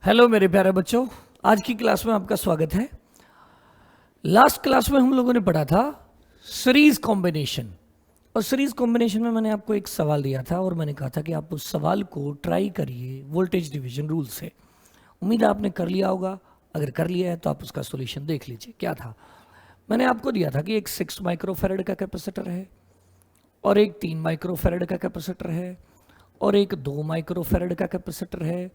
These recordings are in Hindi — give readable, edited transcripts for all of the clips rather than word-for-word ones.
हेलो मेरे प्यारे बच्चों, आज की क्लास में आपका स्वागत है। लास्ट क्लास में हम लोगों ने पढ़ा था सीरीज कॉम्बिनेशन, और सीरीज कॉम्बिनेशन में मैंने आपको एक सवाल दिया था और मैंने कहा था कि आप उस सवाल को ट्राई करिए वोल्टेज डिवीजन रूल से। उम्मीद है आपने कर लिया होगा। अगर कर लिया है तो आप उसका सोल्यूशन देख लीजिए। क्या था, मैंने आपको दिया था कि एक 6 माइक्रोफेरेड का कैपेसिटर है और एक 3 माइक्रोफेरेड का कैपेसिटर है और एक 2 माइक्रोफेरेड का कैपेसिटर है,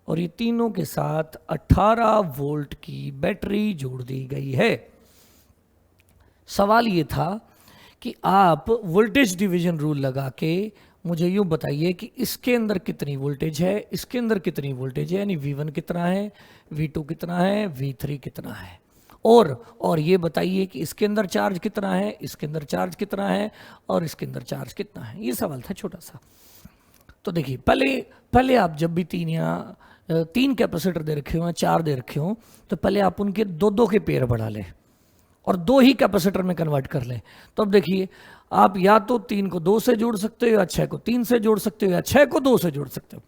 और ये तीनों के साथ 18 वोल्ट की बैटरी जोड़ दी गई है। सवाल ये था कि आप वोल्टेज डिवीजन रूल लगा के मुझे यूं बताइए कि इसके अंदर कितनी वोल्टेज है, इसके अंदर कितनी वोल्टेज है, यानी V1 कितना है, V2 कितना है, V3 कितना है, और ये बताइए कि इसके अंदर चार्ज कितना है, इसके अंदर चार्ज कितना है, और इसके अंदर चार्ज कितना है। ये सवाल था छोटा सा। तो देखिए, पहले आप जब भी तीन कैपेसिटर दे रखे हो या 4 दे रखे हो, तो पहले आप उनके दो के पेयर बढ़ा लें और 2 ही कैपेसिटर में कन्वर्ट कर लें। तो अब देखिए, आप या तो 3 को 2 से जोड़ सकते हो, या 6 को 3 से जोड़ सकते हो, या 6 को 2 से जोड़ सकते हो,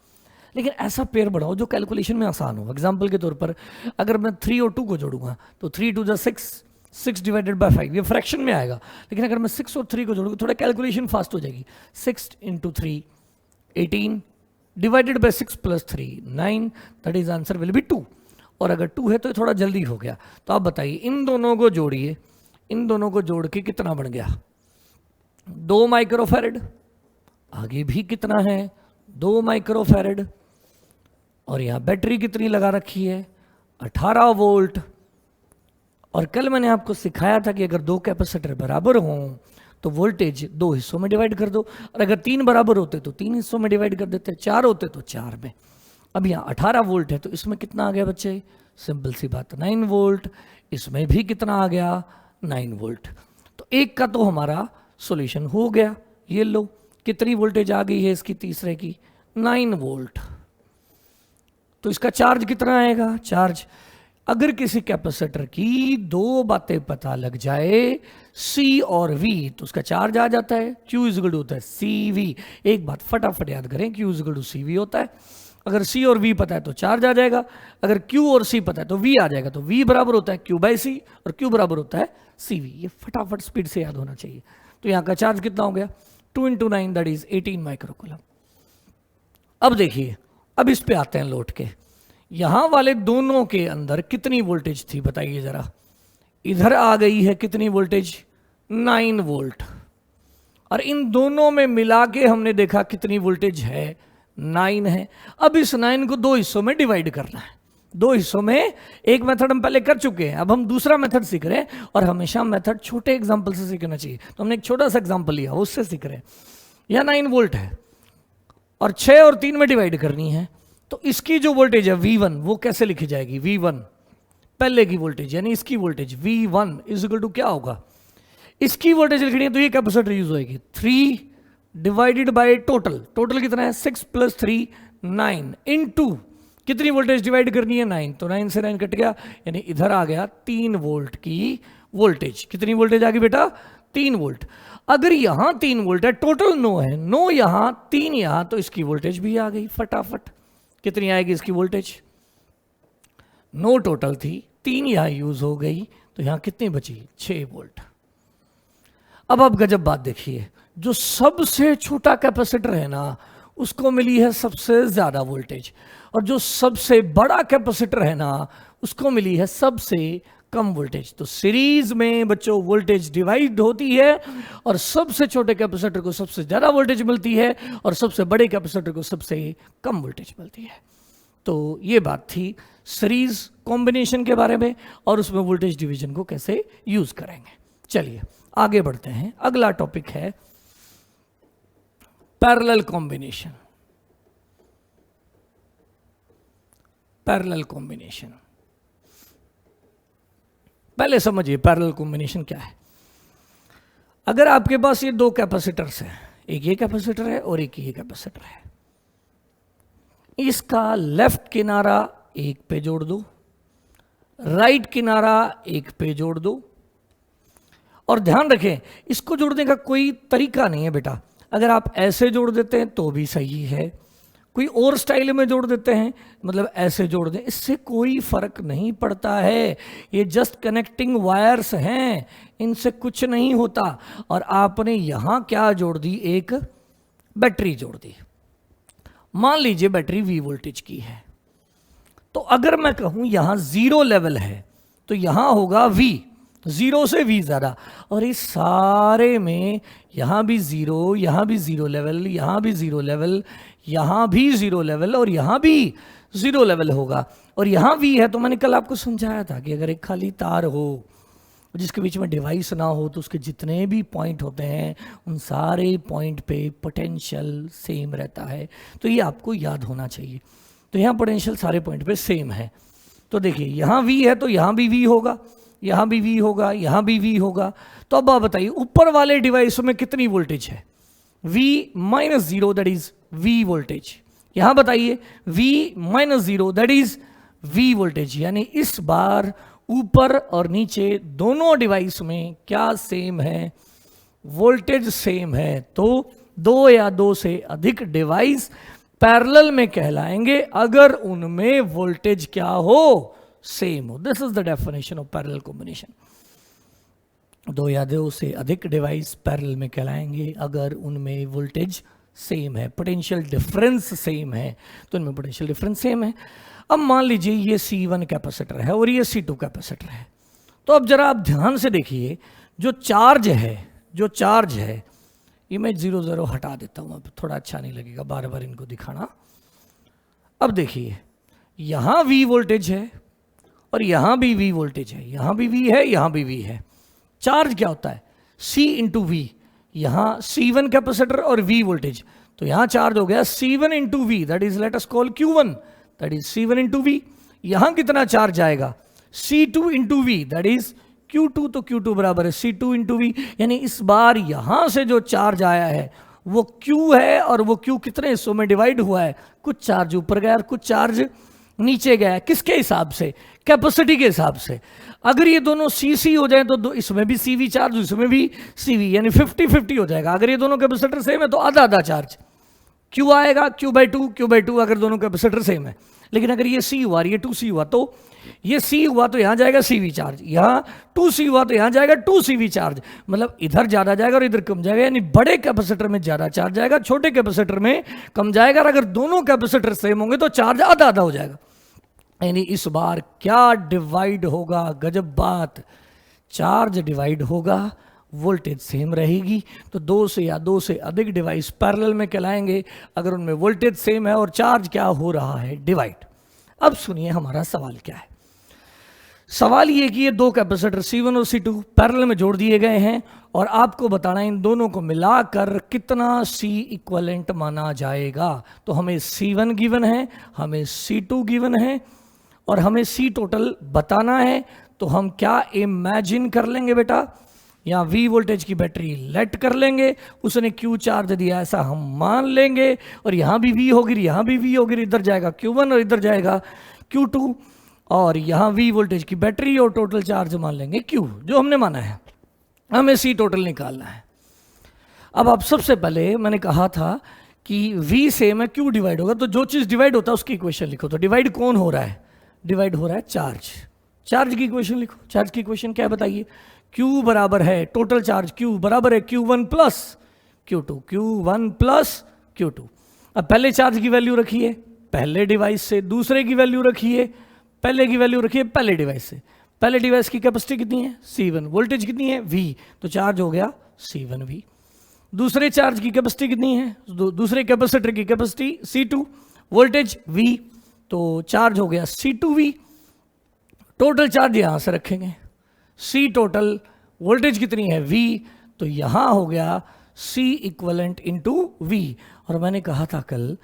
लेकिन ऐसा पेयर बढ़ाओ जो कैलकुलेशन में आसान हो। एग्जाम्पल के तौर पर अगर मैं 3 और 2 को जोड़ूंगा तो 3 2 जा 6 डिवाइडेड बाय 5, ये फ्रैक्शन में आएगा। लेकिन अगर मैं 6 और 3 को जोड़ूंगा थोड़ा कैलकुलेशन फास्ट हो जाएगी। 6 into 3 18 divided by 6 plus 3 9, that is answer will be 2। और अगर 2 है तो थोड़ा जल्दी हो गया। तो आप बताइए, इन दोनों को जोड़िए, इन दोनों को जोड़ के कितना बन गया? 2 माइक्रोफेरेड। आगे भी कितना है? 2 माइक्रोफेरेड। और यहां बैटरी कितनी लगा रखी है? 18 वोल्ट। और कल मैंने आपको सिखाया था कि अगर 2 कैपेसिटर बराबर हों तो वोल्टेज 2 हिस्सों में डिवाइड कर दो, और अगर 3 बराबर होते तो 3 हिस्सों में डिवाइड कर देते, 4 होते तो 4 में। अब यहाँ 18 वोल्ट है तो इसमें कितना आ गया बच्चे? सिंपल सी बात, 9 वोल्ट। इसमें भी कितना आ गया? 9 वोल्ट। तो एक का तो हमारा सॉल्यूशन हो गया। ये लो, कितनी वोल्टेज आ गई है इसकी, तीसरे की? 9 वोल्ट। तो इसका चार्ज कितना आएगा? चार्ज, अगर किसी कैपेसिटर की 2 बातें पता लग जाए, C और V, तो उसका चार्ज आ जाता है। Q इज इक्वल टू होता है CV। एक बात फटाफट याद करें, Q is equal to CV होता है। अगर C और V पता है तो चार्ज आ जाएगा, अगर Q और C पता है तो V आ जाएगा। तो V बराबर होता है Q बाई C और Q बराबर होता है CV। ये फटाफट स्पीड से याद होना चाहिए। तो यहाँ का चार्ज कितना हो गया? 2 इंटू 9 दैट इज 18 माइक्रोकूलम। अब देखिए, अब इस पे आते हैं लौट के। यहां वाले दोनों के अंदर कितनी वोल्टेज थी बताइए जरा। इधर आ गई है कितनी वोल्टेज? 9 वोल्ट। और इन दोनों में मिला के हमने देखा कितनी वोल्टेज है? 9 है। अब इस 9 को 2 हिस्सों में डिवाइड करना है। 2 हिस्सों में, एक मेथड हम पहले कर चुके हैं, अब हम दूसरा मेथड सीख रहे हैं। और हमेशा मेथड छोटे एग्जाम्पल से सीखना चाहिए, तो हमने एक छोटा सा एग्जाम्पल लिया, उससे सीख रहे हैं। यह 9 वोल्ट है और 6 और 3 में डिवाइड करनी है। तो इसकी जो वोल्टेज है V1, वो कैसे लिखी जाएगी? V1 पहले की वोल्टेज, यानी इसकी voltage V1 is equal to क्या होगा? इसकी वोल्टेज लिखनी है तो ये कैपेसिटर यूज होएगी 3 डिवाइडेड बाय टोटल कितना है? 6 प्लस 3 9 इनटू कितनी वोल्टेज डिवाइड करनी है? 9। तो 9 से 9 कट गया, यानी इधर आ गया 3 वोल्ट की वोल्टेज। कितनी वोल्टेज आ गई बेटा? 3 वोल्ट। अगर यहां 3 वोल्ट है, टोटल 9 है, 9 यहां 3 यहां, तो इसकी वोल्टेज भी आ गई फटाफट। कितनी आएगी इसकी वोल्टेज? 9 टोटल थी, 3 यहां यूज हो गई, तो यहां कितनी बची? 6 वोल्ट। अब आप गजब बात देखिए, जो सबसे छोटा कैपेसिटर है ना, उसको मिली है सबसे ज्यादा वोल्टेज, और जो सबसे बड़ा कैपेसिटर है ना, उसको मिली है सबसे कम वोल्टेज। तो सीरीज में बच्चों वोल्टेज डिवाइड होती है, और सबसे छोटे कैपेसिटर को सबसे ज्यादा वोल्टेज मिलती है, और सबसे बड़े कैपेसिटर को सबसे कम वोल्टेज मिलती है। तो ये बात थी सीरीज कॉम्बिनेशन के बारे में, और उसमें वोल्टेज डिवीजन को कैसे यूज करेंगे। चलिए आगे बढ़ते हैं। अगला टॉपिक है पैरेलल कॉम्बिनेशन। पैरेलल कॉम्बिनेशन, पहले समझिए पैरेलल कॉम्बिनेशन क्या है। अगर आपके पास ये 2 कैपेसिटर्स हैं, एक ये कैपेसिटर है और एक ये कैपेसिटर है, इसका लेफ्ट किनारा एक पे जोड़ दो, राइट किनारा एक पे जोड़ दो। और ध्यान रखें, इसको जोड़ने का कोई तरीका नहीं है बेटा। अगर आप ऐसे जोड़ देते हैं तो भी सही है, कोई और स्टाइल में जोड़ देते हैं, मतलब ऐसे जोड़ दें, इससे कोई फर्क नहीं पड़ता है। ये जस्ट कनेक्टिंग वायर्स हैं, इनसे कुछ नहीं होता। और आपने यहां क्या जोड़ दी, एक बैटरी जोड़ दी। मान लीजिए बैटरी V वोल्टेज की है, तो अगर मैं कहूं यहां 0 लेवल है तो यहां होगा V, 0 से V ज्यादा, और इस सारे में यहां भी 0, यहां भी 0 लेवल, यहां भी 0 लेवल, यहां भी 0 लेवल, और यहां भी 0 लेवल होगा। और यहां V है, तो मैंने कल आपको समझाया था कि अगर एक खाली तार हो जिसके बीच में डिवाइस ना हो तो उसके जितने भी पॉइंट होते हैं उन सारे पॉइंट पे पोटेंशियल सेम रहता है। तो ये आपको याद होना चाहिए। तो यहाँ पोटेंशियल सारे पॉइंट पे सेम है। तो देखिए यहाँ V है तो यहाँ भी V होगा, यहाँ भी V होगा, यहाँ भी V होगा। तो अब आप बताइए ऊपर वाले डिवाइस में कितनी वोल्टेज है, V minus 0 that is V voltage. यहाँ बताइए V minus 0 that is V voltage. यानी इस बार ऊपर और नीचे दोनों डिवाइस में क्या सेम है, वोल्टेज सेम है। तो 2 या 2 से अधिक डिवाइस पैरेलल में कहलाएंगे अगर उनमें वोल्टेज क्या हो, सेम हो। This is the definition of parallel combination. 2 या 2 से अधिक डिवाइस पैरेलल में कहलाएंगे अगर उनमें वोल्टेज सेम है, पोटेंशियल डिफरेंस सेम है। तो इनमें पोटेंशियल डिफरेंस सेम है। अब मान लीजिए ये C1 कैपेसिटर है और ये C2 कैपेसिटर है। तो अब जरा आप ध्यान से देखिए, जो चार्ज है, ये मैं 0 0 हटा देता हूं, अब थोड़ा अच्छा नहीं लगेगा बार बार इनको दिखाना। अब देखिए यहां V वोल्टेज है और यहां भी V वोल्टेज है, यहां भी V है, यहां भी V है। चार्ज क्या होता है, C इंटू V। यहां C1 कैपेसिटर और V वोल्टेज, तो यहां चार्ज हो गया C1 into V, that is let us call Q1, that is C1 into V। यहां कितना चार्ज आएगा, C2 into V, that is Q2, तो Q2 बराबर है C2 इंटू V। यानी इस बार यहां से जो चार्ज आया है वो Q है, और वो Q कितने हिस्सों में डिवाइड हुआ है, कुछ चार्ज ऊपर गया और कुछ चार्ज नीचे गया है। किसके हिसाब से, कैपेसिटी के हिसाब से। अगर ये दोनों CC हो जाए तो इसमें भी CV चार्ज, इसमें भी CV, यानी 50-50 हो जाएगा। अगर ये दोनों कैपेसिटर सेम है तो आधा आधा चार्ज Q आएगा, Q/2 अगर दोनों कैपेसिटर सेम है। लेकिन अगर ये C हुआ और ये 2C हुआ, तो ये C हुआ तो यहां जाएगा CV चार्ज, यहां 2C हुआ तो यहां जाएगा 2CV चार्ज। मतलब इधर ज्यादा जाएगा और इधर कम जाएगा। यानी बड़े कैपेसिटर में ज्यादा चार्ज जाएगा, छोटे कैपेसिटर में कम जाएगा। और अगर दोनों कैपेसिटर सेम होंगे तो चार्ज आधा आधा हो जाएगा। यानी इस बार क्या डिवाइड होगा, गजब बात, चार्ज डिवाइड होगा, वोल्टेज सेम रहेगी। तो 2 से या 2 से अधिक डिवाइस पैरेलल में कहलाएंगे अगर उनमें वोल्टेज सेम है और चार्ज क्या हो रहा है, डिवाइड। अब सुनिए हमारा सवाल क्या है। सवाल ये कि ये 2 कैपेसिटर C1 और C2 पैरेलल में जोड़ दिए गए हैं और आपको बताना इन दोनों को मिलाकर कितना C इक्विवेलेंट माना जाएगा। तो हमें C1 गिवन है, हमें C2 गिवन है और हमें C टोटल बताना है। तो हम क्या इमेजिन कर लेंगे बेटा, यहाँ V वोल्टेज की बैटरी लेट कर लेंगे, उसने Q चार्ज दिया ऐसा हम मान लेंगे, और यहाँ भी V होगी, यहाँ भी V होगी, इधर जाएगा Q1 और इधर जाएगा Q2, और यहाँ V वोल्टेज की बैटरी और टोटल चार्ज मान लेंगे Q, जो हमने माना है। हमें C टोटल निकालना है। अब आप सबसे पहले मैंने कहा था कि V सेम है, Q डिवाइड होगा, तो जो चीज़ डिवाइड होता है उसकी इक्वेशन लिखो। तो डिवाइड कौन हो रहा है, डिवाइड हो रहा है चार्ज। चार्ज की इक्वेशन लिखो। चार्ज की इक्वेशन क्या बताइए, Q बराबर है टोटल चार्ज, Q बराबर है Q1 plus Q2, Q1 plus Q2। अब पहले चार्ज की वैल्यू रखिए पहले डिवाइस से, दूसरे की वैल्यू रखिए पहले की वैल्यू रखिए पहले डिवाइस से। पहले डिवाइस की कैपेसिटी कितनी है C1, वोल्टेज कितनी है V, तो चार्ज हो गया C1V। दूसरे चार्ज की कैपेसिटी कितनी है, दूसरे कैपेसिटर की कैपेसिटी C2, वोल्टेज V, तो चार्ज हो गया C2V। टोटल चार्ज यहां से रखेंगे, C टोटल, वोल्टेज कितनी है V, तो यहां हो गया C इक्विवेलेंट इंटू V। और मैंने कहा था कल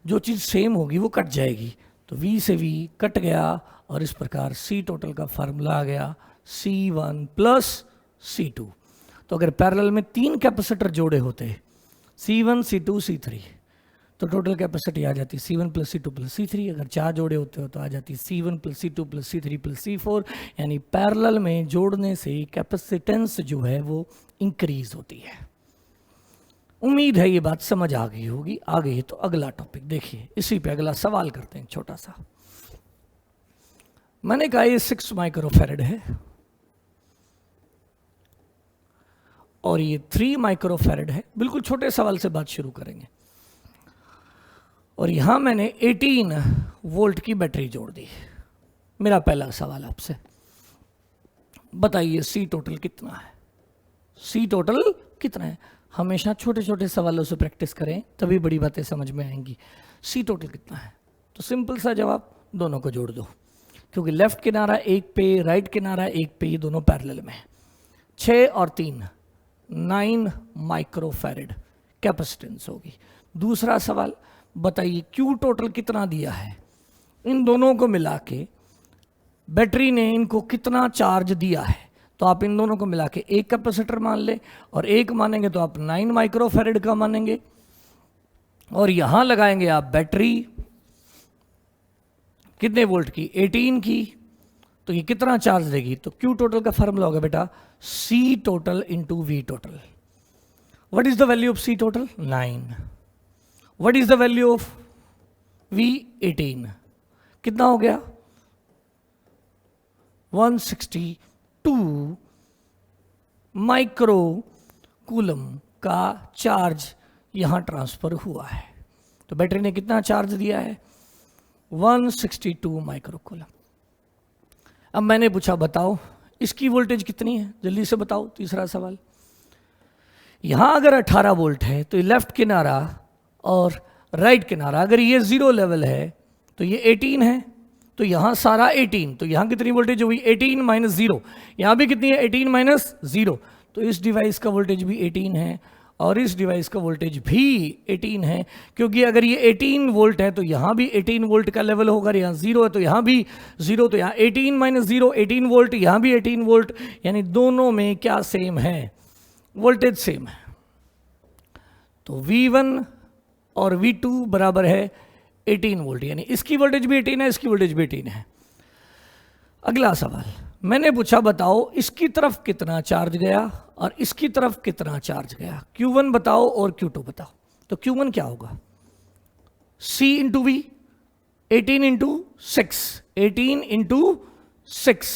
जो चीज सेम होगी वो कट जाएगी, तो V से V कट गया और इस प्रकार C टोटल का फार्मूला आ गया C1 प्लस C2। तो अगर पैरेलल में 3 कैपेसिटर जोड़े होते C1 C2 C3 तो टोटल कैपेसिटी आ जाती C1 plus C2 plus C3। अगर 4 जोड़े होते हो तो आ जाती C1 plus C2 plus C3 plus C4। यानी पैरेलल में जोड़ने से कैपेसिटेंस जो है वो इंक्रीज होती है। उम्मीद है ये बात समझ आ गई होगी। आ गई है तो अगला टॉपिक देखिए, इसी पे अगला सवाल करते हैं छोटा सा। मैंने कहा ये 6 माइक्रोफैरड है और ये 3 माइक्रोफैरड है। बिल्कुल छोटे सवाल से बात शुरू करेंगे। और यहां मैंने 18 वोल्ट की बैटरी जोड़ दी। मेरा पहला सवाल आपसे, बताइए सी टोटल कितना है? सी टोटल कितना है? हमेशा छोटे छोटे सवालों से प्रैक्टिस करें, तभी बड़ी बातें समझ में आएंगी। सी टोटल कितना है? तो सिंपल सा जवाब, दोनों को जोड़ दो, क्योंकि लेफ्ट किनारा एक पे, राइट किनारा एक पे, ये दोनों पैरेलल में है। 6 और 3 9 माइक्रोफैरड कैपेसिटेंस होगी। दूसरा सवाल, बताइए क्यू टोटल कितना दिया है? इन दोनों को मिला के बैटरी ने इनको कितना चार्ज दिया है? तो आप इन दोनों को मिला के एक कैपेसिटर मान ले, और एक मानेंगे तो आप 9 माइक्रोफैरड का मानेंगे, और यहां लगाएंगे आप बैटरी कितने वोल्ट की? 18 की। तो ये कितना चार्ज देगी? तो क्यू टोटल का फॉर्मूला होगा बेटा C total into V total. What is the value of C total? 9। What is the value of V? 18। कितना हो गया? 162 माइक्रो कूलम का चार्ज यहां ट्रांसफर हुआ है। तो बैटरी ने कितना चार्ज दिया है? 162 माइक्रो कूलम। अब मैंने पूछा बताओ इसकी वोल्टेज कितनी है? जल्दी से बताओ। तीसरा सवाल, यहां अगर 18 वोल्ट है तो ये लेफ्ट किनारा और राइट किनारा, अगर ये 0 लेवल है तो ये 18 है, तो यहां सारा 18, तो यहां कितनी वोल्टेज हुई? 18 माइनस 0। यहां भी कितनी है? 18 माइनस 0। तो इस डिवाइस का वोल्टेज भी 18 है और इस डिवाइस का वोल्टेज भी 18 है, क्योंकि अगर ये 18 वोल्ट है तो यहां भी 18 वोल्ट का लेवल होगा, यहां 0 है तो यहां भी 0, तो यहां 18 माइनस 0 18 वोल्ट, यहां भी 18 वोल्ट, यानी दोनों में क्या सेम है? वोल्टेज सेम है। तो V1 और V2 बराबर है 18 वोल्ट, यानी इसकी वोल्टेज भी 18 है, इसकी वोल्टेज भी 18 है। अगला सवाल मैंने पूछा बताओ इसकी तरफ कितना चार्ज गया और इसकी तरफ कितना चार्ज गया? Q1 बताओ और Q2 बताओ। तो Q1 क्या होगा? C into V, 18 into 6, 18 into 6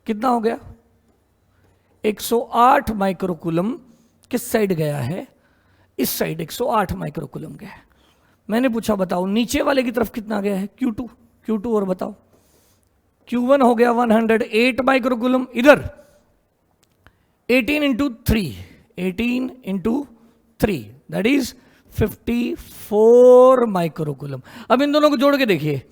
कितना हो गया? 108 माइक्रोकूलम किस साइड गया है? इस साइड 108 माइक्रोकूलम गया है। मैंने पूछा बताओ नीचे वाले की तरफ कितना गया है? Q2 और बताओ। Q1 हो गया 108 माइक्रोकूलम, इधर 18 into 3, 18 into 3 that is 54 microcoulomb. अब इन दोनों को जोड़ के देखिए,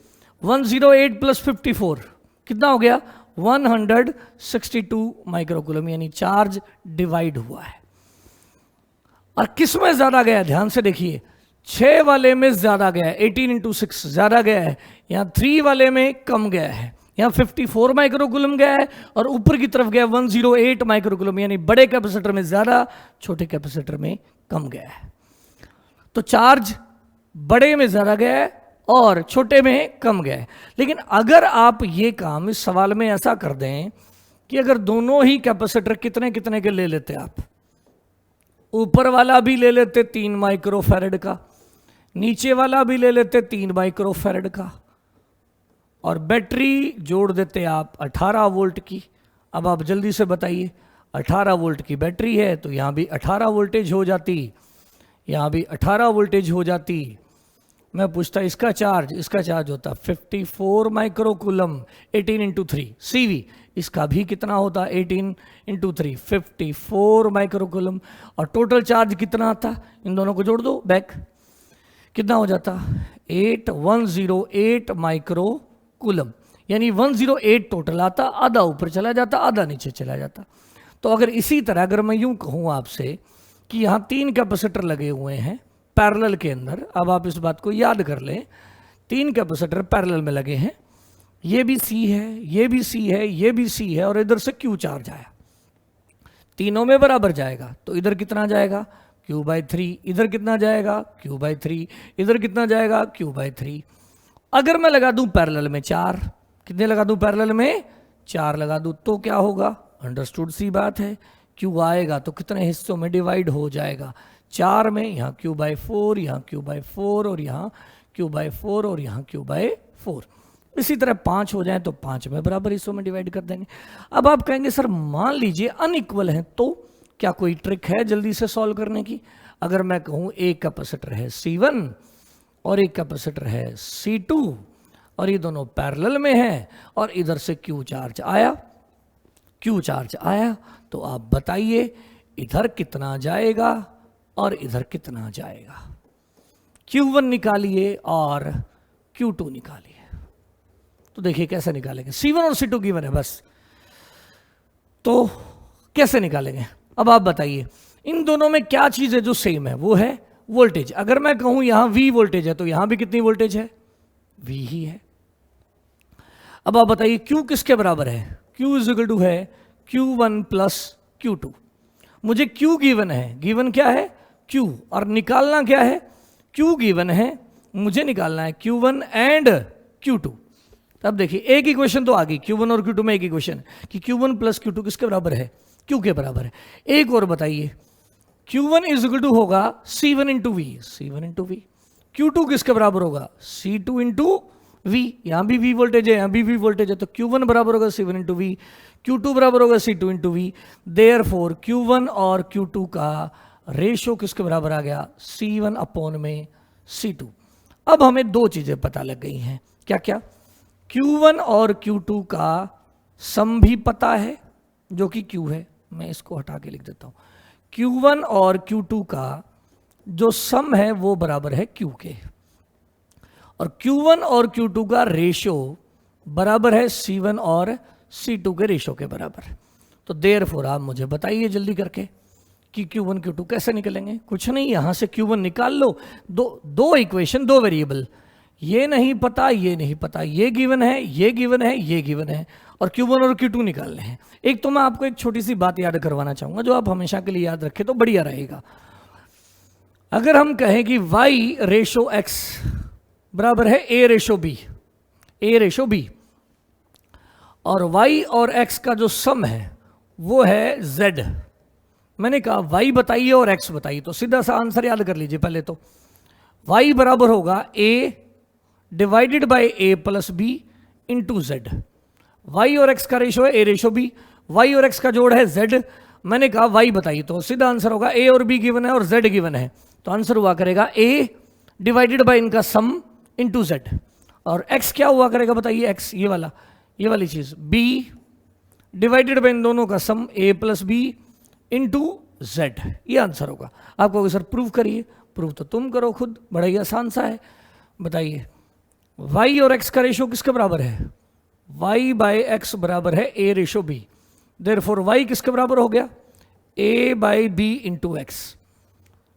108 प्लस 54 कितना हो गया? 162 माइक्रोकूलम, यानी चार्ज डिवाइड हुआ है। और किस में ज्यादा गया? ध्यान से देखिए, 6 वाले में ज्यादा गया है, 18 इंटू 6 ज्यादा गया है, यहां 3 वाले में कम गया है, यहां 54 माइक्रोकूलम गया है, और ऊपर की तरफ गया 108 माइक्रोकूलम, यानी बड़े कैपेसिटर में ज्यादा, छोटे कैपेसिटर में कम गया है। तो चार्ज बड़े में ज्यादा गया है और छोटे में कम गया है। लेकिन अगर आप ये काम इस सवाल में ऐसा कर दें कि अगर दोनों ही कैपेसिटर कितने कितने के ले लेते आप, ऊपर वाला भी ले लेते 3 माइक्रोफैरड का, नीचे वाला भी ले लेते 3 माइक्रोफैरड का, और बैटरी जोड़ देते आप 18 वोल्ट की। अब आप जल्दी से बताइए, 18 वोल्ट की बैटरी है तो यहां भी 18 वोल्टेज हो जाती, यहां भी 18 वोल्टेज हो जाती। मैं पूछता इसका चार्ज होता 54 माइक्रोकूलम, 18 इंटू 3 CV, इसका भी कितना होता? 18 इंटू 3 54 माइक्रोकूलम, और टोटल चार्ज कितना आता? इन दोनों को जोड़ दो बैक, कितना हो जाता? 108 माइक्रोकूलम, यानी 108 टोटल आता, आधा ऊपर चला जाता, आधा नीचे चला जाता। तो अगर इसी तरह अगर मैं यूं कहूं आपसे कि यहां 3 कैपेसिटर लगे हुए हैं पैरेलल के अंदर, अब आप इस बात को याद कर लें, 3 कैपेसिटर पैरेलल में लगे हैं, ये भी C है, ये भी C है, ये भी C है, और इधर से Q चार्ज आया, तीनों में बराबर जाएगा, तो इधर कितना जाएगा? Q/3, इधर कितना जाएगा? Q/3, इधर कितना जाएगा? Q/3। अगर मैं लगा दूं पैरेलल में 4, कितने लगा दूं पैरेलल में? 4 लगा दूं, तो क्या होगा? अंडरस्टूड सी बात है, Q आएगा तो कितने हिस्सों में डिवाइड हो जाएगा, 4 में, यहाँ Q/4, यहाँ Q/4 और यहाँ Q/4 और यहाँ Q/4। इसी तरह 5 हो जाए तो 5 में बराबर हिस्सों में डिवाइड कर देंगे। अब आप कहेंगे सर मान लीजिए अनइक्वल है, तो क्या कोई ट्रिक है जल्दी से सॉल्व करने की? अगर मैं कहूँ एक कैपेसिटर है C1 और एक कैपेसिटर है C2 और ये दोनों पैरेलल में हैं और इधर से Q चार्ज आया, तो आप बताइए इधर कितना जाएगा और इधर कितना जाएगा। Q1 निकालिए और Q2 निकालिए। तो देखिए कैसे निकालेंगे, C1 और C2 गिवन है बस, तो कैसे निकालेंगे? अब आप बताइए इन दोनों में क्या चीज है जो सेम है, वो है वोल्टेज। अगर मैं कहूं यहां V वोल्टेज है तो यहां भी कितनी वोल्टेज है, V ही है। अब आप बताइए Q किसके बराबर है, Q इज इक्वल टू है Q1 प्लस Q2। मुझे Q गिवन है, गिवन क्या है Q, और निकालना क्या है, Q गिवन है, मुझे निकालना है Q1 एंड Q2। अब देखिए एक इक्वेशन तो आ गई, Q1 और Q2 में एक इक्वेशन है कि Q1 प्लस Q2 किसके बराबर है, Q के बराबर है। एक और बताइए, Q1 इज इक्वल टू होगा C1 into we, C1 into we. Q2 किसके बराबर होगा, C2 इंटू वी, यहां भी V वोल्टेज है, यहां भी V वोल्टेज है, तो Q1 बराबर होगा C1 इंटू वी, Q2 बराबर होगा C2 into we. Therefore Q1 और Q2 का रेशो किसके बराबर आ गया, C1 अपॉन में C2। अब हमें दो चीजें पता लग गई हैं, क्या क्या, Q1 और Q2 का सम भी पता है जो कि Q है, मैं इसको हटा के लिख देता हूं, Q1 और Q2 का जो सम है वो बराबर है Q के, और Q1 और Q2 का रेशो बराबर है C1 और C2 के रेशो के बराबर। तो देयरफॉर आप मुझे बताइए जल्दी करके कि Q1 Q2 कैसे निकलेंगे। कुछ नहीं, यहां से Q1 निकाल लो, दो इक्वेशन, दो वेरिएबल, ये नहीं पता, ये नहीं पता, ये गिवन है, ये गिवन है, ये गिवन है, और Q1 और Q2 निकालने हैं। एक तो मैं आपको एक छोटी सी बात याद करवाना चाहूंगा जो आप हमेशा के लिए याद रखें तो बढ़िया रहेगा। अगर हम कहें कि Y रेशो X बराबर है A ratio B, A ratio B, और Y और X का जो सम है वो है Z। मैंने कहा Y बताइए और X बताइए, तो सीधा सा आंसर याद कर लीजिए। पहले तो Y बराबर होगा A divided by A plus B into Z। Y और X का रेशो है A रेशो B, Y और X का जोड़ है Z। मैंने कहा Y बताइए, तो सीधा आंसर होगा A और B गिवन है और Z गिवन है, तो आंसर हुआ करेगा A डिवाइडेड बाय इनका सम इंटू Z। और X क्या हुआ करेगा बताइए, X ये वाली चीज B डिवाइडेड बाय इन दोनों का सम A plus B into Z, ये आंसर होगा। आप कहोगे सर प्रूव करिए, प्रूव तो तुम करो खुद, बड़ा ही आसान सा है। बताइए Y और X का रेशो किसके बराबर है, Y बाय X बराबर है A ratio B। Therefore Y किसके बराबर हो गया, A by B into X.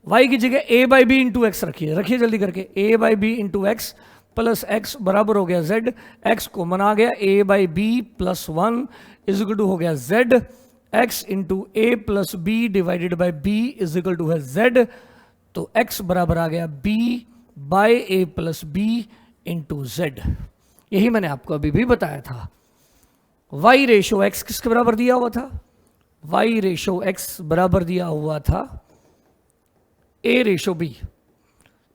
Y की जगह A by B into X रखिए जल्दी करके, A by B into X plus X बराबर हो गया Z। X को मना गया, A by B plus 1 is equal to हो गया Z, X into A plus B divided by B is equal to है Z। तो X बराबर आ गया B by A plus B into Z। यही मैंने आपको अभी भी बताया था। Y रेशो X किसके बराबर दिया हुआ था, Y रेशो X बराबर दिया हुआ था A रेशो B।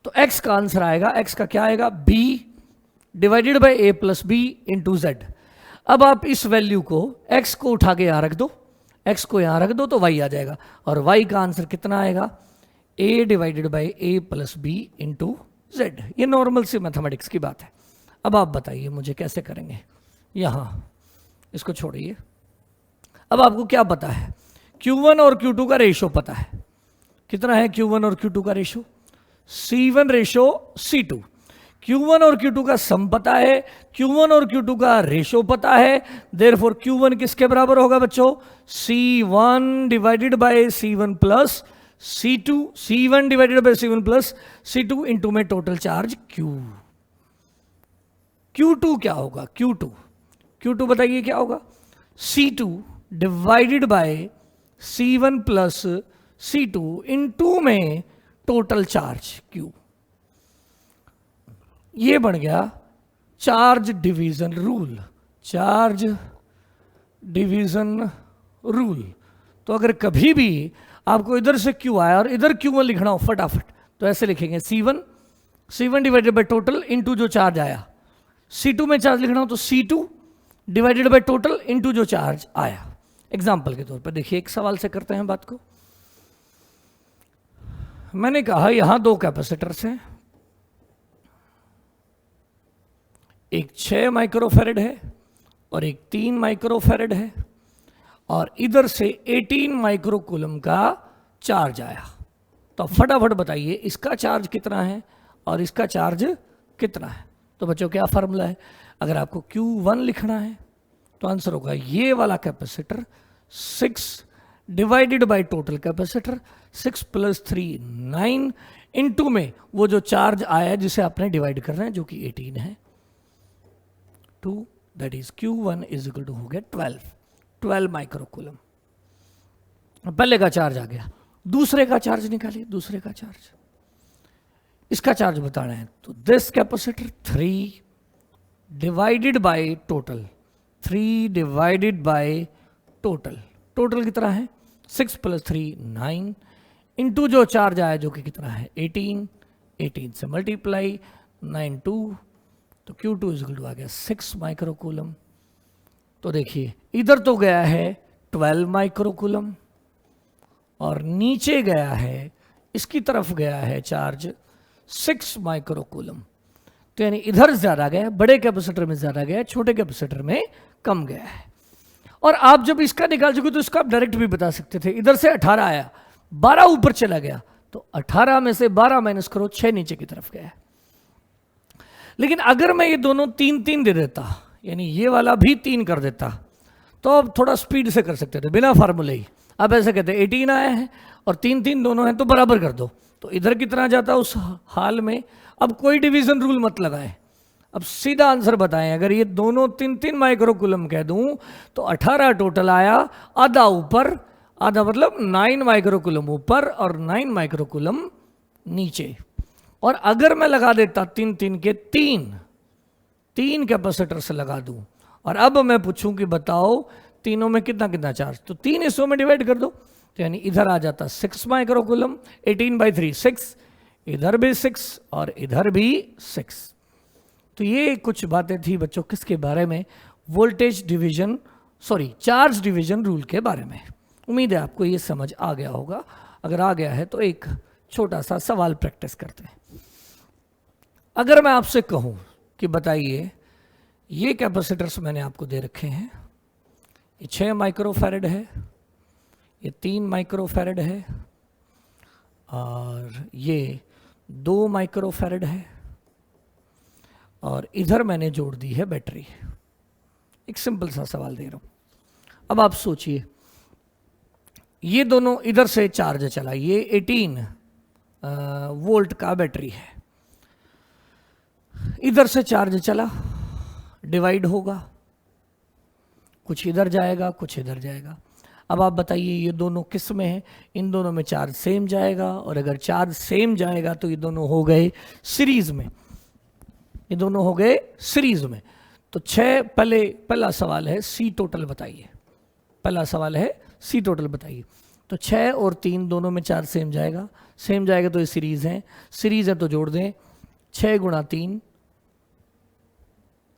तो X का आंसर आएगा, X का क्या आएगा, B divided by A plus B into Z। अब आप इस वैल्यू को X को उठा के यहां रख दो, X को यहां रख दो तो Y आ जाएगा, और Y का आंसर कितना आएगा, A divided by A plus B into Z। ये नॉर्मल सी मैथमेटिक्स की बात है। अब आप बताइए मुझे कैसे करेंगे, यहां इसको छोड़िए। अब आपको क्या पता है, Q1 और Q2 का रेशो पता है, कितना है Q1 और Q2 का ratio, C1 ratio C2। Q1 और Q2 का सम पता है, Q1 और Q2 का रेशो पता है। देयरफॉर Q1 किसके बराबर होगा बच्चों, C1 divided by C1 plus C2, C1 divided by C1 plus C2 into में टोटल चार्ज Q। Q2 क्या होगा, Q2 बताइए क्या होगा, C2 divided by C1 plus C2 into में टोटल चार्ज Q। ये बन गया charge division rule, charge division rule. तो अगर कभी भी आपको इधर से क्यू आया और इधर Q1 लिखना हो फटाफट, तो ऐसे लिखेंगे C1 divided by total into जो चार्ज आया। C2 में चार्ज लिखना हो तो C2 divided by total into जो चार्ज आया। एग्जाम्पल के तौर पर देखिए, एक सवाल से करते हैं बात को। मैंने कहा यहां 2 कैपेसिटर्स हैं, एक 6 माइक्रोफैरड है और एक 3 माइक्रोफैरड है, और इधर से 18 माइक्रोकूलम का चार्ज आया। तो फटाफट बताइए इसका चार्ज कितना है और इसका चार्ज कितना है। तो बच्चों क्या फार्मूला है, अगर आपको Q1 लिखना है तो आंसर होगा ये वाला capacitor 6 divided by total capacitor 6 + 3 9 into में वो जो चार्ज आया जिसे आपने डिवाइड करना है जो कि 18 है 2, that is Q1 is equal to हो गया 12 माइक्रोकूलम। पहले का चार्ज आ गया, दूसरे का चार्ज निकालिए। दूसरे का चार्ज, इसका चार्ज बताना है तो this capacitor 3 divided by total, 3 divided by total, total कितना है 6 + 3 9 इनटू जो चार्ज आया जो कि कितना है 18 से मल्टीप्लाई 9 2, तो Q2 इज इक्वल टू आ गया 6 माइक्रोकूलम। तो देखिए इधर तो गया है 12 माइक्रोकूलम और नीचे गया है, इसकी तरफ गया है चार्ज 6 माइक्रोकूलम। तो यानी इधर ज्यादा गया, बड़े कैपेसिटर में ज्यादा गया, छोटे कैपेसिटर में कम गया है। और आप जब इसका निकाल चुके तो इसका आप डायरेक्ट भी बता सकते थे। इधर से 18 आया, 12 ऊपर चला गया, तो 18 में से 12 माइनस करो, 6 नीचे की तरफ गया है। लेकिन अगर मैं ये दोनों 3 दे देता, यानी ये वाला भी 3 कर देता, तो अब थोड़ा स्पीड से कर सकते थे बिना फार्मूले ही। अब ऐसे कहते 18 आया है और 3 दोनों हैं तो बराबर कर दो, तो इधर कितना जाता उस हाल में। अब कोई डिवीजन रूल मत लगाए, अब सीधा आंसर बताएं। अगर ये दोनों 3 माइक्रोकूलम कह दूं तो 18 टोटल आया, आधा ऊपर, आधा मतलब 9 माइक्रोकूलम ऊपर और 9 माइक्रोकूलम नीचे। और अगर मैं लगा देता 3 के 3 कैपेसिटर से लगा दूं, और अब मैं पूछूं कि बताओ तीनों में कितना कितना चार्ज, तो 3 हिस्सों में डिवाइड कर दो, तो यानी इधर आ जाता 6 माइक्रोकूलम, 18/3 6, इधर भी 6 और इधर भी 6। तो ये कुछ बातें थी बच्चों किसके बारे में, voltage division charge division rule के बारे में। उम्मीद है आपको ये समझ आ गया होगा। अगर आ गया है तो एक छोटा सा सवाल प्रैक्टिस करते हैं। अगर मैं आपसे कहूं कि बताइए ये कैपेसिटर्स मैंने आपको दे रखे हैं, ये 6 माइक्रोफैरड है, ये 3 माइक्रोफैरड है और ये 2 माइक्रोफैरड है, और इधर मैंने जोड़ दी है बैटरी। एक सिंपल सा सवाल दे रहा हूं। अब आप सोचिए ये दोनों इधर से चार्ज चला, ये 18 वोल्ट का बैटरी है, इधर से चार्ज चला, डिवाइड होगा, कुछ इधर जाएगा कुछ इधर जाएगा। अब आप बताइए ये दोनों किस में है, इन दोनों में चार्ज सेम जाएगा, और अगर चार्ज सेम जाएगा तो ये दोनों हो गए सीरीज में, ये दोनों हो गए सीरीज में। तो 6 पहला सवाल है सी टोटल बताइए, पहला सवाल है सी टोटल बताइए। तो 6 और 3 दोनों में चार्ज सेम जाएगा तो ये सीरीज है तो जोड़ दें, 6 × 3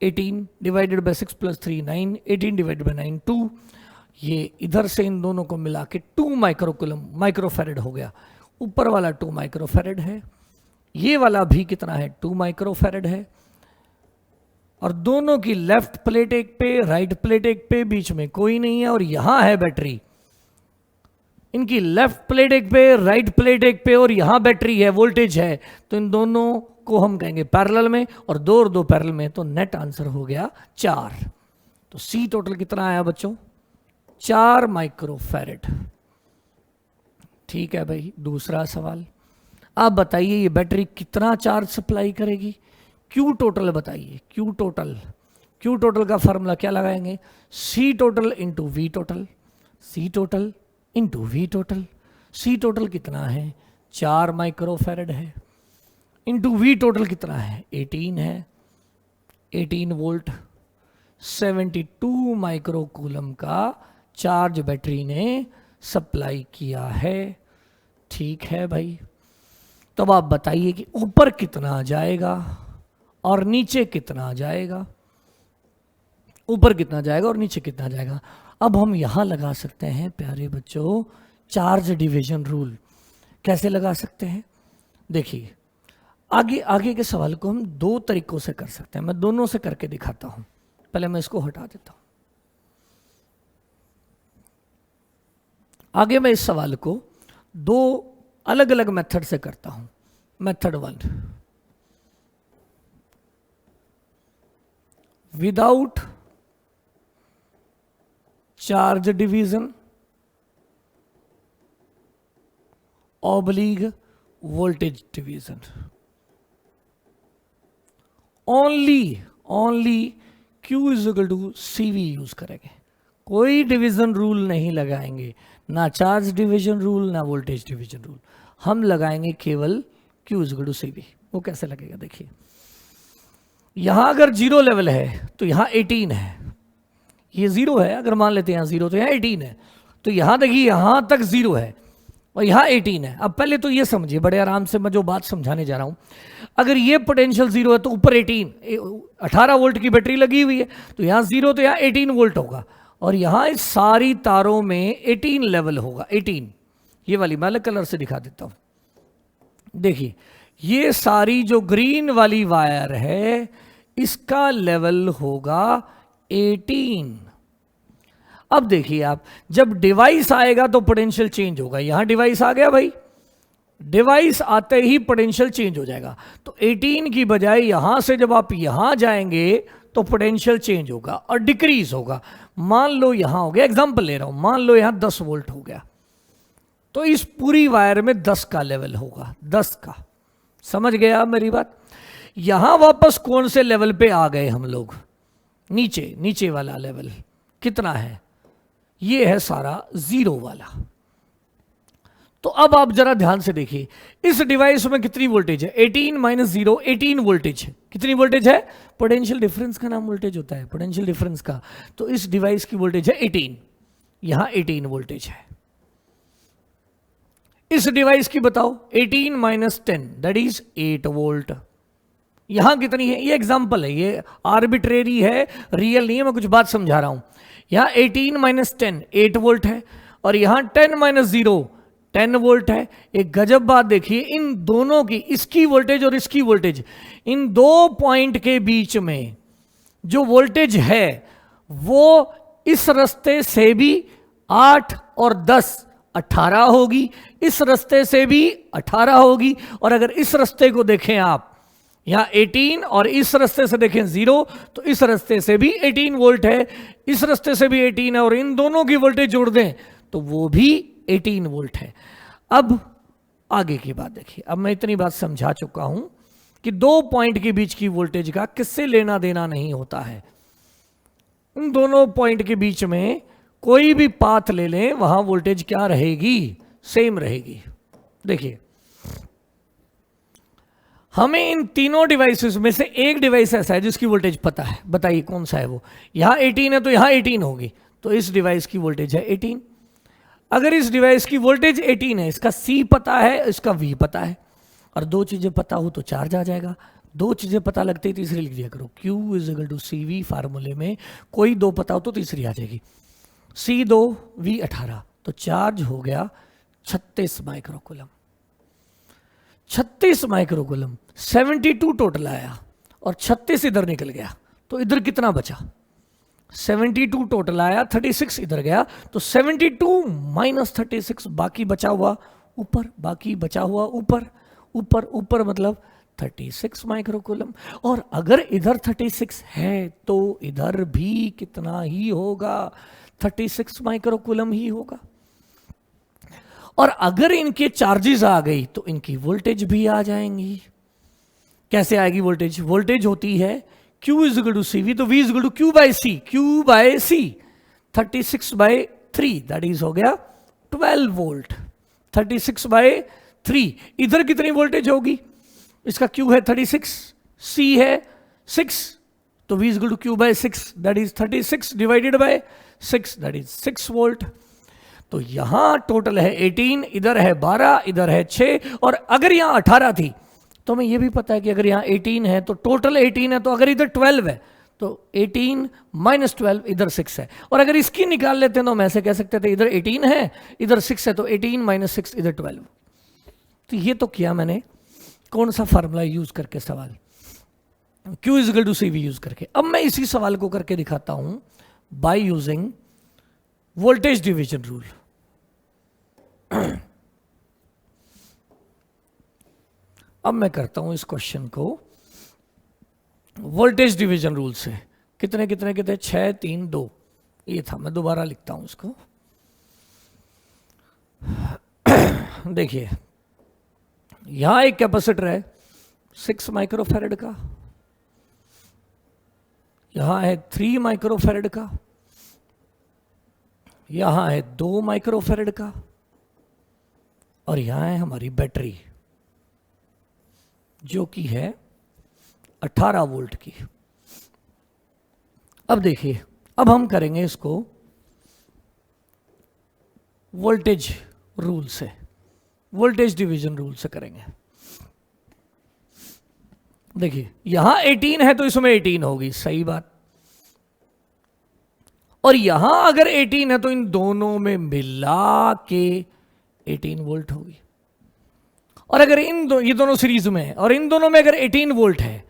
18 डिवाइडेड बाय 6 + 3 9, 18 डिवाइडेड बाय 9 2, ये इधर से इन दोनों को मिला के 2 माइक्रोफैरड हो गया। ऊपर वाला 2 माइक्रोफैरड है, ये वाला भी कितना है 2 माइक्रोफैरड है, और दोनों की लेफ्ट प्लेट एक पे, राइट प्लेट एक पे, बीच में कोई नहीं है, और यहां है बैटरी। इनकी लेफ्ट प्लेट एक पे, राइट प्लेट एक पे, और यहां बैटरी है, वोल्टेज है, तो इन दोनों को हम कहेंगे पैरेलल में, और 2 और 2 पैरेलल में, तो नेट आंसर हो गया 4। तो सी टोटल कितना आया बच्चों 4 माइक्रोफैरड। ठीक है भाई, दूसरा सवाल, आप बताइए ये बैटरी कितना चार्ज सप्लाई करेगी। क्यू टोटल बताइए, क्यू टोटल का फॉर्मूला क्या लगाएंगे, C total into V total, C total into V total. C total कितना है 4 माइक्रोफैरड है, इंटू वी टोटल कितना है 18 है, 18 वोल्ट, 72 माइक्रोकूलम का चार्ज बैटरी ने सप्लाई किया है। ठीक है भाई, तो अब आप बताइए कि ऊपर कितना जाएगा और नीचे कितना जाएगा, ऊपर कितना जाएगा और नीचे कितना जाएगा। अब हम यहां लगा सकते हैं प्यारे बच्चों चार्ज डिवीजन रूल। कैसे लगा सकते हैं, देखिए आगे आगे के सवाल को हम दो तरीकों से कर सकते हैं, मैं दोनों से करके दिखाता हूं। पहले मैं इसको हटा देता हूं। आगे मैं इस सवाल को दो अलग अलग मेथड से करता हूं। Method 1, without charge division oblique voltage division. Only Q is equal to CV use करेंगे, कोई डिवीजन रूल नहीं लगाएंगे, ना चार्ज डिवीजन रूल ना वोल्टेज डिवीजन रूल, हम लगाएंगे केवल Q is equal to CV। वो कैसे लगेगा, देखिए यहां अगर 0 लेवल है तो यहां 18 है, ये 0 है, अगर मान लेते हैं यहां 0 तो यहां 18 है, तो यहां देखिए यहां तक 0 है और यहां 18 है। अब पहले तो ये समझिए बड़े आराम से, मैं जो बात समझाने जा रहा हूं, अगर ये पोटेंशियल 0 है तो ऊपर 18 वोल्ट की बैटरी लगी हुई है, तो यहां 0 तो यहां 18 वोल्ट होगा, और यहां इस सारी तारों में 18 लेवल होगा। 18 ये वाली मैं अलग कलर से दिखा देता हूं, देखिए ये सारी जो ग्रीन वाली वायर है इसका लेवल होगा 18। अब देखिए आप, जब डिवाइस आएगा तो पोटेंशियल चेंज होगा। यहां डिवाइस आ गया भाई, डिवाइस आते ही पोटेंशियल चेंज हो जाएगा, तो 18 की बजाय यहां से जब आप यहां जाएंगे तो पोटेंशियल चेंज होगा और डिक्रीज होगा। मान लो यहां हो गया, एग्जांपल ले रहा हूं, मान लो यहां 10 वोल्ट हो गया, तो इस पूरी वायर में 10 का लेवल होगा, 10 का। समझ गए आप मेरी बात। यहां वापस कौन से लेवल पे आ गए हम लोग, नीचे वाला लेवल कितना है, ये है सारा 0 वाला। तो अब आप जरा ध्यान से देखिए, इस डिवाइस में कितनी वोल्टेज है, 18 माइनस 0 18 वोल्टेज है। कितनी वोल्टेज है, पोटेंशियल डिफरेंस का नाम वोल्टेज होता है, पोटेंशियल डिफरेंस का। तो इस डिवाइस की वोल्टेज है 18, यहां 18 वोल्टेज है। इस डिवाइस की बताओ 18 माइनस 10 दैट इज 8 वोल्ट। यहां कितनी है, ये एग्जांपल है, ये आर्बिट्रेरी है, रियल नहीं है, मैं कुछ बात समझा रहा हूं। यहां 18 माइनस 10 8 वोल्ट है, और यहां 10 माइनस 0 10 वोल्ट है। एक गजब बात देखिए, इन दोनों की, इसकी वोल्टेज और इसकी वोल्टेज, इन दो पॉइंट के बीच में जो वोल्टेज है वो इस रास्ते से भी 8 और 10 18 होगी, इस रास्ते से भी 18 होगी, और अगर इस रास्ते को देखें आप, यहां 18 और इस रास्ते से देखें 0, तो इस रास्ते से भी 18 वोल्ट है, इस रास्ते से भी 18 है, और इन दोनों की वोल्टेज जोड़ दें तो वो भी 18 वोल्ट है। अब आगे की बात देखिए, अब मैं इतनी बात समझा चुका हूं कि दो पॉइंट के बीच की वोल्टेज का किससे लेना देना नहीं होता है। उन दोनों पॉइंट के बीच में कोई भी पाथ ले लें, वहां वोल्टेज क्या रहेगी, सेम रहेगी। देखिए हमें इन तीनों डिवाइसेस में से एक डिवाइस ऐसा है जिसकी वोल्टेज पता है, बताइए कौन सा है वो। यहां 18 है तो यहां 18 होगी, तो इस डिवाइस की वोल्टेज है 18। अगर इस डिवाइस की वोल्टेज 18 है, इसका C पता है, इसका V पता है, और दो चीजें पता हो तो चार्ज आ जाएगा। दो चीजें पता लगती है, तीसरी लिख दिया करो, Q is equal to CV। फार्मूले में कोई दो पता हो तो तीसरी आ जाएगी, C 2 V 18, तो चार्ज हो गया 36 माइक्रोकूलम। 36 माइक्रोकूलम, 72 टोटल आया और 36 इधर निकल गया, तो इधर कितना बचा, 72 टोटल आया, 36 इधर गया, तो 72 माइनस 36 बाकी बचा हुआ ऊपर, बाकी बचा हुआ ऊपर, ऊपर ऊपर मतलब 36 माइक्रोकूलम। और अगर इधर 36 है तो इधर भी कितना ही होगा, 36 माइक्रोकूलम ही होगा। और अगर इनके चार्जेस आ गई तो इनकी वोल्टेज भी आ जाएंगी। कैसे आएगी वोल्टेज, वोल्टेज होती है Q is equal to CV, तो V is equal to Q by C, Q by C 36 by 3 that is हो गया 12 वोल्ट। 36 बाय 3, इधर कितनी वोल्टेज होगी, इसका Q है 36, C है 6, तो V is equal to Q by 6 that is 36 divided by 6 that is 6 volt. तो यहां टोटल है 18, इधर है 12, इधर है 6, और अगर यहां 18 थी तो हमें यह भी पता है कि अगर यहां 18 है तो टोटल 18 है, तो अगर इधर 12 है तो 18 माइनस 12 इधर 6 है, और अगर इसकी निकाल लेते हैं तो हम ऐसे कह सकते थे इधर 18 है इधर 6 है, तो 18 माइनस 6 इधर 12। तो ये तो किया मैंने कौन सा फार्मूला यूज करके सवाल, Q is equal to CV use करके। अब मैं इसी सवाल को करके दिखाता हूं by using voltage division rule. अब मैं करता हूं इस क्वेश्चन को वोल्टेज डिवीजन रूल से। कितने कितने कितने 6 3 2 ये था, मैं दोबारा लिखता हूं इसको। देखिए यहां एक कैपेसिटर है 6 माइक्रोफैरड का, यहां है 3 माइक्रोफैरड का, यहां है 2 माइक्रोफैरड का, और यहां है हमारी बैटरी जो कि है 18 वोल्ट की। अब देखिए, अब हम करेंगे इसको वोल्टेज रूल से, वोल्टेज डिवीजन रूल से करेंगे। देखिए यहां 18 है तो इसमें 18 होगी, सही बात, और यहां अगर 18 है तो इन दोनों में मिला के 18 वोल्ट होगी। और अगर ये दोनों सीरीज में है और इन दोनों में अगर 18 वोल्ट है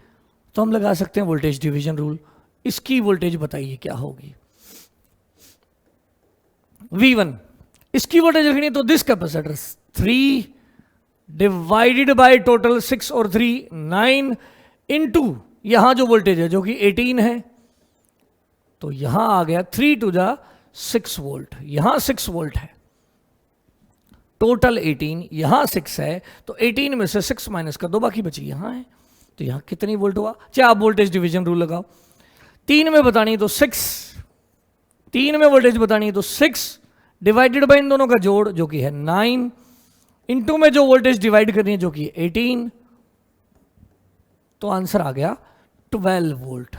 तो हम लगा सकते हैं वोल्टेज डिवीजन रूल। इसकी वोल्टेज बताइए क्या होगी, V1। इसकी वोल्टेज रखनी है तो this capacitor 3 divided by total 6 और 3 9 इनटू यहां जो वोल्टेज है जो कि 18 है, तो यहां आ गया 3 टू द 6 वोल्ट, यहां 6 वोल्ट है, टोटल 18, यहां 6 है, तो 18 में से 6 माइनस कर दो, बाकी बची यहां है, तो यहां कितनी वोल्ट हुआ। चाहे आप वोल्टेज डिवीजन रूल लगाओ, 3 में बतानी है तो 6, 3 में वोल्टेज बतानी है तो 6 डिवाइडेड बाय इन दोनों का जोड़ जो कि है 9 इनटू में जो वोल्टेज डिवाइड करनी है जो कि 18, तो आंसर आ गया 12 वोल्ट।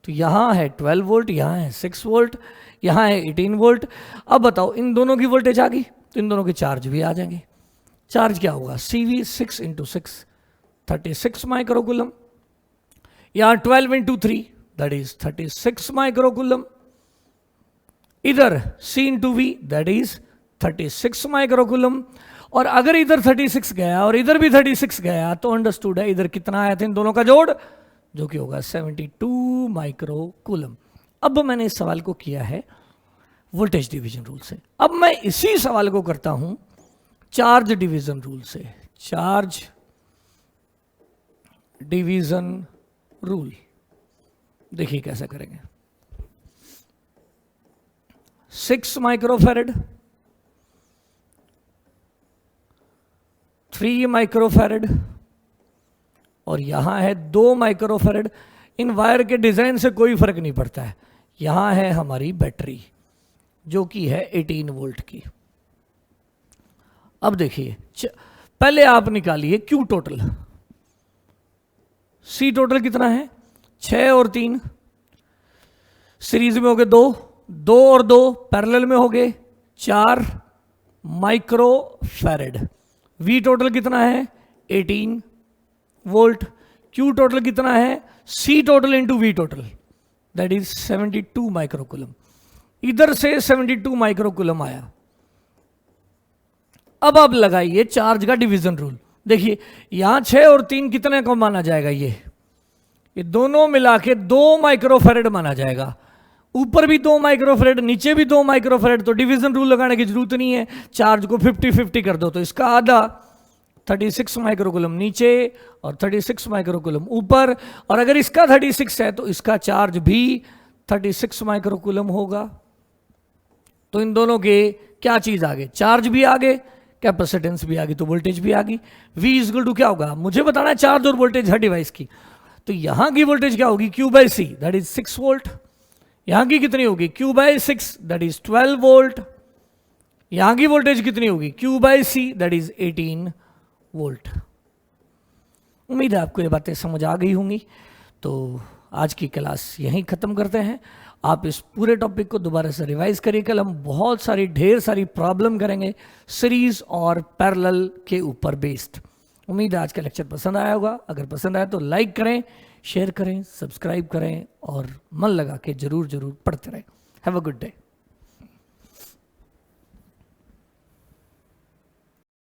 तो यहां है 12 वोल्ट, यहां है 6 वोल्ट, यहां है 18 वोल्ट। अब बताओ इन दोनों की वोल्टेज आ गई तो इन दोनों के चार्ज भी आ जाएंगे। चार्ज क्या होगा, CV 6 इंटू 6 36 माइक्रोकूलम, यहां 12 इंटू 3 दैट इज 36 माइक्रोकूलम, इधर C into V that is 36 microcoulomb, और अगर इधर 36 गया और इधर भी 36 गया तो अंडरस्टूड है इधर कितना आया था इन दोनों का जोड़ जो कि होगा 72 माइक्रोकूलम। अब मैंने इस सवाल को किया है वोल्टेज डिवीजन रूल से। अब मैं इसी सवाल को करता हूं चार्ज डिवीजन रूल से, चार्ज डिवीजन रूल। देखिए कैसे करेंगे। 6 माइक्रोफैरड, 3 माइक्रोफैरड, और यहां है 2 माइक्रोफैरड। इन वायर के डिजाइन से कोई फर्क नहीं पड़ता है। यहां है हमारी बैटरी जो कि है 18 वोल्ट की। अब देखिए पहले आप निकालिए Q टोटल, C टोटल कितना है 6 और 3 सीरीज में हो गए 2, 2 और 2 पैरेलल में हो गए 4 माइक्रोफैरड। V टोटल कितना है 18 वोल्ट। Q टोटल कितना है C total into V total that is 72 microcoulomb. इधर से 72 माइक्रोकूलम आया। अब आप लगाइए चार्ज का डिवीजन रूल। देखिए यहां 6 और 3 कितने को माना जाएगा, ये दोनों मिला के 2 माइक्रोफैरड माना जाएगा। ऊपर भी 2 माइक्रोफैरड, नीचे भी 2 माइक्रोफैरड, तो डिवीजन रूल लगाने की जरूरत नहीं है। चार्ज को 50-50 कर दो तो इसका आधा 36 माइक्रोकूलम नीचे और 36 माइक्रोकूलम ऊपर, और अगर इसका 36 है तो इसका चार्ज भी 36 माइक्रोकूलम होगा। तो इन दोनों के क्या चीज आ गए, चार्ज भी आ गए, कैपेसिटेंस भी आ गई, तो वोल्टेज भी आ गई। V इक्वल टू क्या होगा, मुझे बताना है चार्ज और वोल्टेज हर डिवाइस की। तो यहां की वोल्टेज क्या होगी Q/C दैट इज 6 वोल्ट। यहां की कितनी होगी Q/6 दैट इज 12 वोल्ट। यहां की वोल्टेज कितनी होगी Q/C दैट इज 18 वोल्ट। उम्मीद है आपको ये बातें समझ आ गई होंगी। तो आज की क्लास यहीं ख़त्म करते हैं आप इस पूरे टॉपिक को दोबारा से रिवाइज करिए। कल हम बहुत सारी ढेर सारी प्रॉब्लम करेंगे सीरीज और पैरेलल के ऊपर बेस्ड। उम्मीद है आज का लेक्चर पसंद आया होगा। अगर पसंद आया तो लाइक करें, शेयर करें, सब्सक्राइब करें और मन लगा के जरूर जरूर पढ़ते रहें। Have a good day.